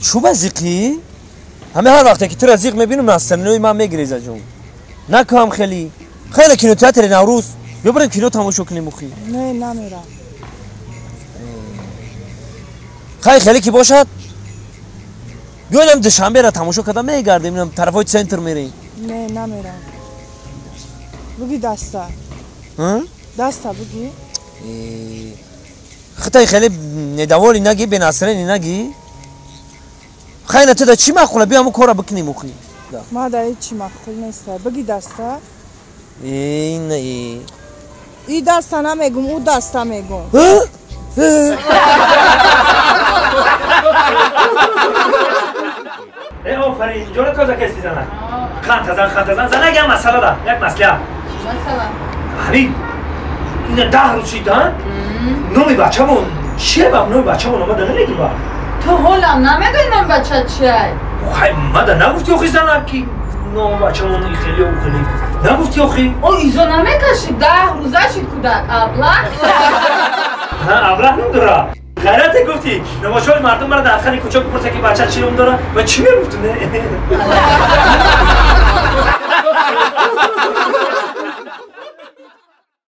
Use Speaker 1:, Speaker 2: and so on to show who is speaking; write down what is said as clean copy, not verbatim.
Speaker 1: چوب زیقی؟ همه هر وقتی که تو را زیق میبینم نسترنوی من میگریزه جون نکام خیلی کینو تئاتر نوروز بیا بریم کینو تماشا کنیم مخی
Speaker 2: نه نمیرم
Speaker 1: خیلی کی باشد بیایم دوشنبه را تماشا کردم میگردیم اینم طرفای سنتر میریم
Speaker 2: نه نمیرم بگی دستا دستا بگی
Speaker 1: خیلی ندوالی نگی به نصرانی نگی خیلی تو دا چی مخوله بیا همون کارا بکنیم مخی
Speaker 2: ما دا چی مخول نیسته بگی دستا
Speaker 1: ای
Speaker 2: دستا نمیگم او دستا میگم
Speaker 3: ای آفرین اینجا رو کجا کسی زنن خانت زن زنه یک مسئله ده یک مسئله
Speaker 4: مثلا
Speaker 3: همین این 10 روز شیدن نومی بچه‌مون چیه با نومی بچه‌مون اومده نمیگی با
Speaker 4: تو حالم نمیگی نام بچه چیه
Speaker 3: خیلی ماده نگفتی آخی زنم که نوم بچه‌مون خیلی او خیلی نگفتی آخی
Speaker 4: او ایزو نمیکشی 10 روزه شید کودک ابله
Speaker 3: نه ابله نداره خیرت گفتی نماشای مردم برای در خانی کوچک بپرسه که بچه چی نام داره و چی میگفتونه